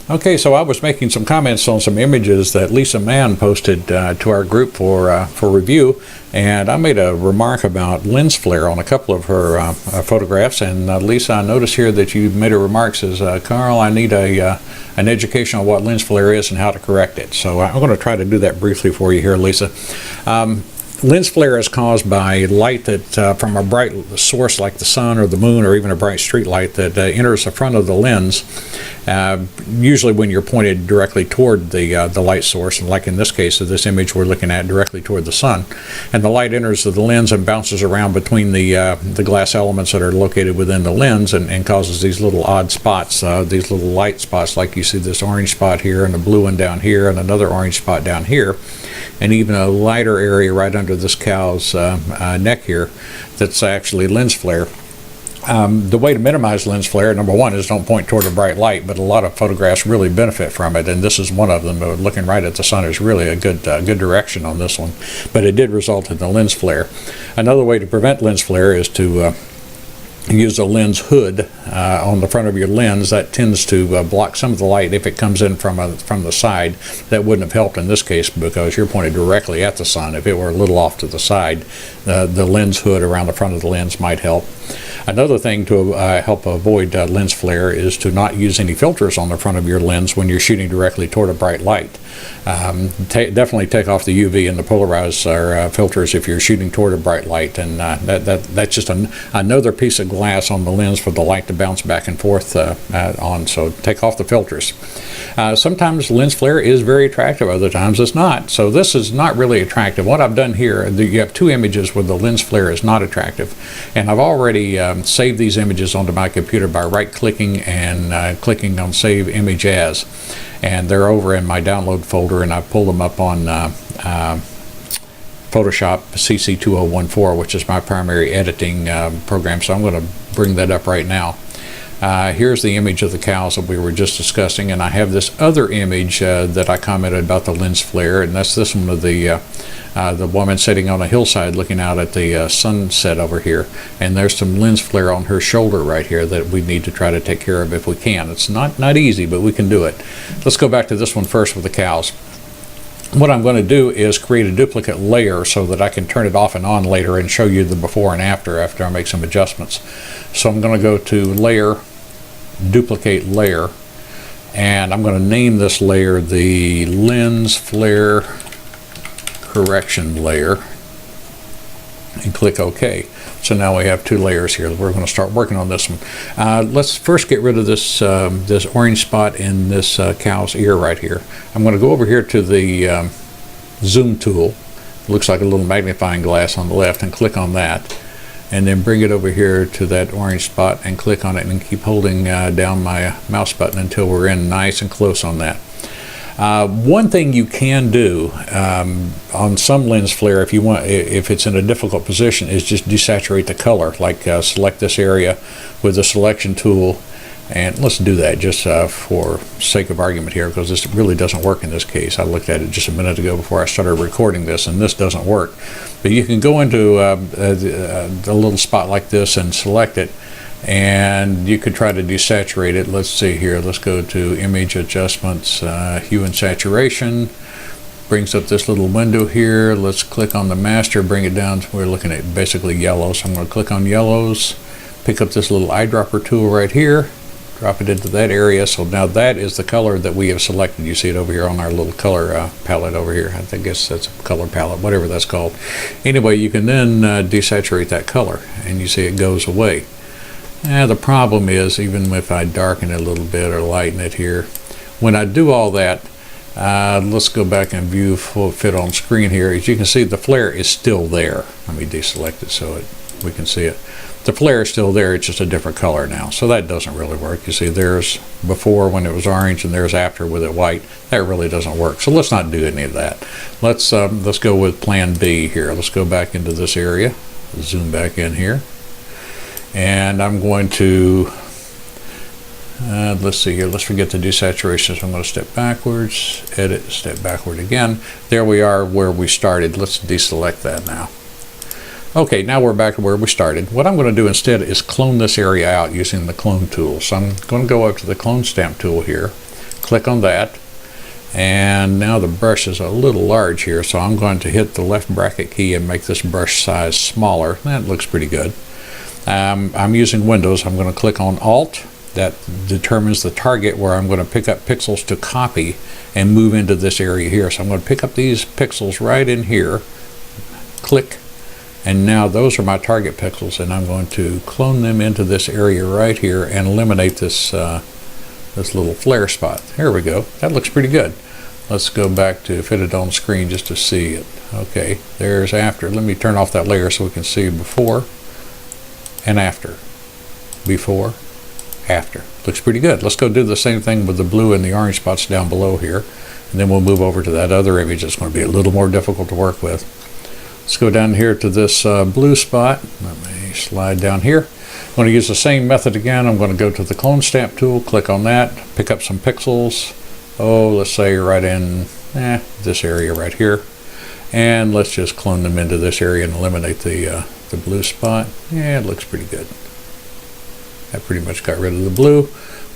Okay, so I was making some comments on some images that Lisa Mann posted to our group for review, and I made a remark about lens flare on a couple of her photographs. And Lisa, I noticed here that you made a remark says, Carl, I need an education on what lens flare is and how to correct it. So I'm going to try to do that briefly for you here, Lisa. Lens flare is caused by light that from a bright source like the sun or the moon or even a bright street light that enters the front of the lens, usually when you're pointed directly toward the light source, and like in this case of this image we're looking at directly toward the sun, and the light enters the lens and bounces around between the glass elements that are located within the lens and causes these little odd spots, these little light spots, like you see this orange spot here and a blue one down here and another orange spot down here, and even a lighter area right under this cow's neck here that's actually lens flare. The way to minimize lens flare, number one, is don't point toward a bright light, but a lot of photographs really benefit from it, and this is one of them. Looking right at the sun is really a good direction on this one, but it did result in the lens flare. Another way to prevent lens flare is to use a lens hood on the front of your lens. That tends to block some of the light if it comes in from the side. That wouldn't have helped in this case because you're pointed directly at the sun. If it were a little off to the side, the lens hood around the front of the lens might help. Another thing to help avoid lens flare is to not use any filters on the front of your lens when you're shooting directly toward a bright light. Definitely take off the UV and the polarizer filters if you're shooting toward a bright light, and that's just another piece of glass on the lens for the light to bounce back and forth on, so take off the filters. Sometimes lens flare is very attractive, other times it's not, so this is not really attractive. What I've done here, you have two images where the lens flare is not attractive, and I've already saved these images onto my computer by right-clicking and clicking on Save Image As, and they're over in my download folder, and I pulled them up on Photoshop CC2014, which is my primary editing program, so I'm going to bring that up right now. Here's the image of the cows that we were just discussing, and I have this other image that I commented about the lens flare, and that's this one of the woman sitting on a hillside looking out at the sunset over here, and there's some lens flare on her shoulder right here that we need to try to take care of if we can. It's not easy, but we can do it. Let's go back to this one first with the cows. What I'm going to do is create a duplicate layer so that I can turn it off and on later and show you the before and after I make some adjustments. So I'm going to go to Layer, Duplicate Layer, and I'm going to name this layer the Lens Flare Correction Layer and click OK. So now we have two layers here. We're going to start working on this one. Let's first get rid of this this orange spot in this cow's ear right here. I'm going to go over here to the zoom tool. It looks like a little magnifying glass on the left, and click on that, and then bring it over here to that orange spot and click on it, and keep holding down my mouse button until we're in nice and close on that. One thing you can do on some lens flare, if it's in a difficult position, is just desaturate the color. Like select this area with the selection tool, and let's do that just for sake of argument here, because this really doesn't work in this case. I looked at it just a minute ago before I started recording this, and this doesn't work. But you can go into a little spot like this and select it, and you could try to desaturate it. Let's see here, let's go to Image Adjustments, Hue and Saturation. Brings up this little window here. Let's click on the master, bring it down to, we're looking at basically yellow, so I'm going to click on yellows, pick up this little eyedropper tool right here, drop it into that area. So now that is the color that we have selected. You see it over here on our little color palette over here. I guess that's a color palette, whatever that's called. Anyway, you can then desaturate that color, and you see it goes away. The problem is, even if I darken it a little bit or lighten it here, when I do all that, let's go back and view full fit on screen here. As you can see, the flare is still there. Let me deselect it so we can see it. The flare is still there, it's just a different color now. So that doesn't really work. You see, there's before when it was orange, and there's after with it white. That really doesn't work. So let's not do any of that. Let's go with Plan B here. Let's go back into this area, zoom back in here. And I'm going to, let's see here, let's forget the desaturation. So I'm going to step backwards, edit, step backward again. There we are where we started. Let's deselect that now. Okay, now we're back to where we started. What I'm going to do instead is clone this area out using the clone tool. So I'm going to go up to the clone stamp tool here, click on that. And now the brush is a little large here, so I'm going to hit the left bracket key and make this brush size smaller. That looks pretty good. I'm using Windows. I'm going to click on Alt. That determines the target where I'm going to pick up pixels to copy and move into this area here. So I'm going to pick up these pixels right in here, click, and now those are my target pixels, and I'm going to clone them into this area right here and eliminate this this little flare spot. Here we go. That looks pretty good. Let's go back to fit it on screen just to see it. Okay, there's after. Let me turn off that layer so we can see before and after. Before, after. Looks pretty good. Let's go do the same thing with the blue and the orange spots down below here, and then we'll move over to that other image that's going to be a little more difficult to work with. Let's go down here to this blue spot. Let me slide down here. I'm going to use the same method again. I'm going to go to the clone stamp tool, click on that, pick up some pixels. Oh, let's say right in this area right here, and let's just clone them into this area and eliminate the blue spot. Yeah, it looks pretty good. That pretty much got rid of the blue.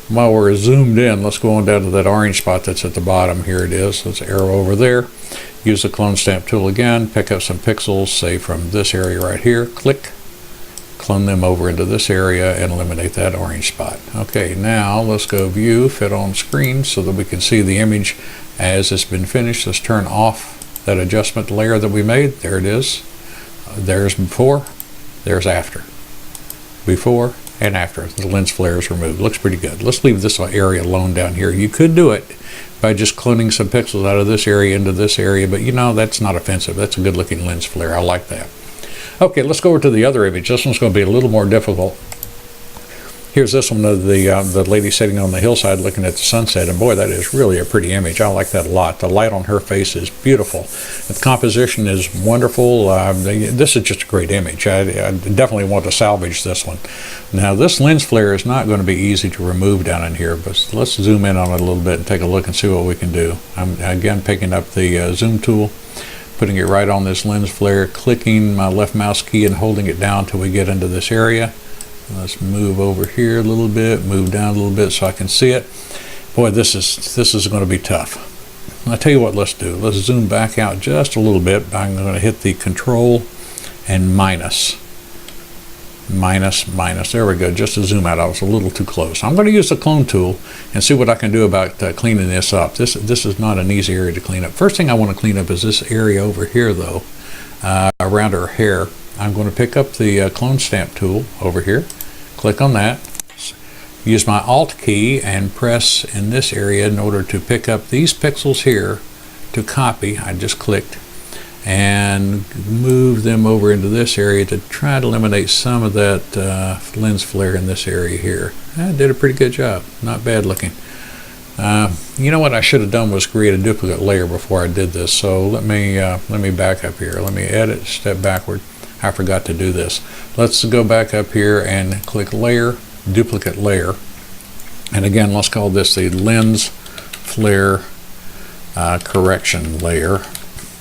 While we're zoomed in, let's go on down to that orange spot that's at the bottom. Here it is. Let's arrow over there. Use the clone stamp tool again, pick up some pixels, say from this area right here, click, clone them over into this area and eliminate that orange spot. Okay, now let's go view, fit on screen so that we can see the image as it's been finished. Let's turn off that adjustment layer that we made. There it is. There's before, there's after. Before and after. The lens flare is removed. Looks pretty good. Let's leave this area alone down here. You could do it by just cloning some pixels out of this area into this area, but you know, that's not offensive. That's a good looking lens flare. I like that. Okay, let's go over to the other image. This one's going to be a little more difficult. Here's this one of the lady sitting on the hillside looking at the sunset, and boy, that is really a pretty image. I like that a lot. The light on her face is beautiful. The composition is wonderful. This is just a great image. I definitely want to salvage this one. Now, this lens flare is not going to be easy to remove down in here, but let's zoom in on it a little bit and take a look and see what we can do. I'm again picking up the zoom tool, putting it right on this lens flare, clicking my left mouse key and holding it down till we get into this area. Let's move over here a little bit, move down a little bit so I can see it. Boy, this is going to be tough. I'll tell you what, let's do. Let's zoom back out just a little bit. I'm going to hit the Control and minus. Minus. There we go. Just to zoom out, I was a little too close. I'm going to use the clone tool and see what I can do about cleaning this up. This is not an easy area to clean up. First thing I want to clean up is this area over here, though, around her hair. I'm going to pick up the clone stamp tool over here, click on that, use my Alt key and press in this area in order to pick up these pixels here to copy. I just clicked and move them over into this area to try to eliminate some of that lens flare in this area here. I did a pretty good job. Not bad looking. You know what I should have done was create a duplicate layer before I did this. So let me back up here. Let me edit, step backward. I forgot to do this. Let's go back up here and click Layer, Duplicate Layer. And again, let's call this the Lens Flare Correction Layer.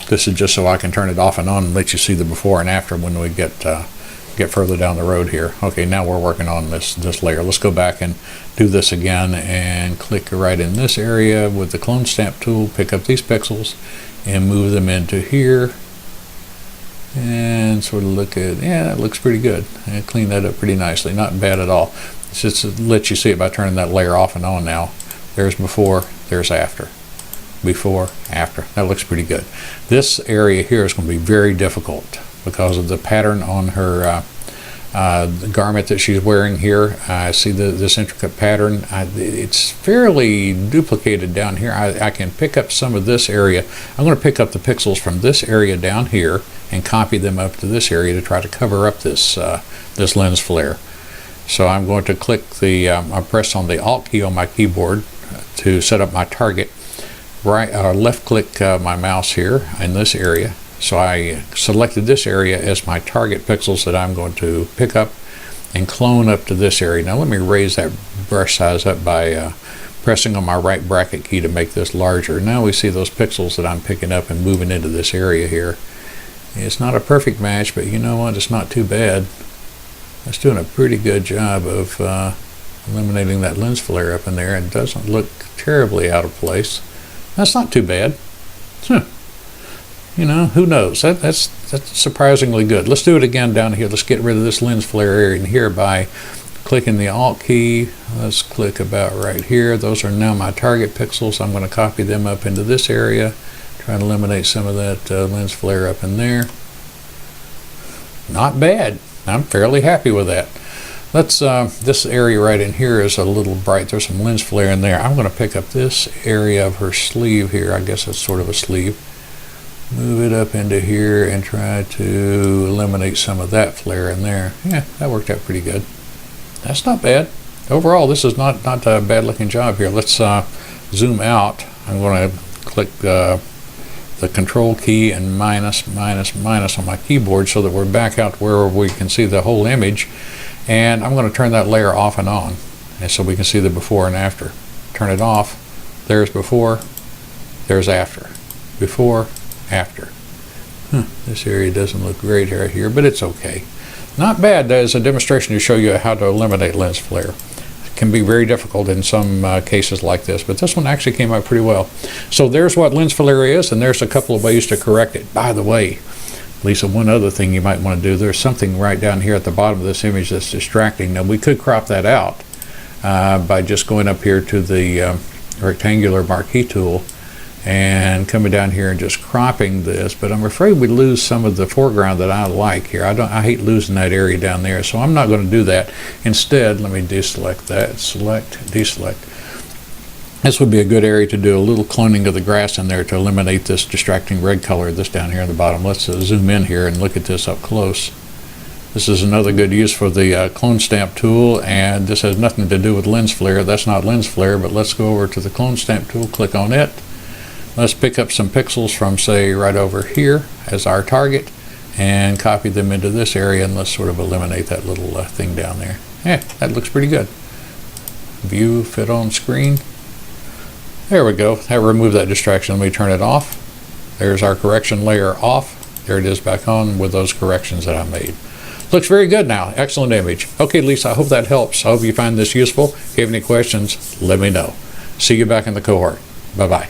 This is just so I can turn it off and on and let you see the before and after when we get further down the road here. Okay, now we're working on this layer. Let's go back and do this again and click right in this area with the clone stamp tool, pick up these pixels and move them into here. And sort of look at, yeah, that looks pretty good. And clean that up pretty nicely. Not bad at all. It's just to let you see it by turning that layer off and on now. There's before, there's after. Before, after. That looks pretty good. This area here is going to be very difficult because of the pattern on her the garment that she's wearing here. I see this intricate pattern. It's fairly duplicated down here. I can pick up some of this area. I'm going to pick up the pixels from this area down here and copy them up to this area to try to cover up this lens flare. So I'm going to click I press on the Alt key on my keyboard to set up my target. Left click my mouse here in this area. So I selected this area as my target pixels that I'm going to pick up and clone up to this area. Now let me raise that brush size up by pressing on my right bracket key to make this larger. Now we see those pixels that I'm picking up and moving into this area here. It's not a perfect match, but you know what? It's not too bad. It's doing a pretty good job of eliminating that lens flare up in there. It doesn't look terribly out of place. That's not too bad. You know, who knows? That's surprisingly good. Let's do it again down here. Let's get rid of this lens flare area in here by clicking the Alt key. Let's click about right here. Those are now my target pixels. I'm going to copy them up into this area. Try to eliminate some of that lens flare up in there. Not bad. I'm fairly happy with that. Let's, this area right in here is a little bright. There's some lens flare in there. I'm going to pick up this area of her sleeve here. I guess it's sort of a sleeve. Move it up into here and try to eliminate some of that flare in there. Yeah, that worked out pretty good. That's not bad. Overall, this is not a bad looking job here. Let's zoom out. I'm going to click the control key and minus on my keyboard so that we're back out where we can see the whole image. And I'm going to turn that layer off and on, and so we can see the before and after. Turn it off. There's before. There's after. Before. After. This area doesn't look great right here, but it's okay. Not bad as a demonstration to show you how to eliminate lens flare. It can be very difficult in some cases like this, but this one actually came out pretty well. So there's what lens flare is, and there's a couple of ways to correct it. By the way, Lisa, one other thing you might want to do, there's something right down here at the bottom of this image that's distracting. Now we could crop that out by just going up here to the rectangular marquee tool and coming down here and just cropping this, but I'm afraid we lose some of the foreground that I like here. I hate losing that area down there, so I'm not going to do that. Instead, let me deselect that, select, deselect. This would be a good area to do a little cloning of the grass in there to eliminate this distracting red color that's down here in the bottom. Let's zoom in here and look at this up close. This is another good use for the clone stamp tool, and this has nothing to do with lens flare. That's not lens flare, but let's go over to the clone stamp tool, click on it. Let's pick up some pixels from, say, right over here as our target and copy them into this area, and let's sort of eliminate that little thing down there. Yeah, that looks pretty good. View, fit on screen. There we go. That removed that distraction. Let me turn it off. There's our correction layer off. There it is back on with those corrections that I made. Looks very good now. Excellent image. Okay, Lisa, I hope that helps. I hope you find this useful. If you have any questions, let me know. See you back in the cohort. Bye-bye.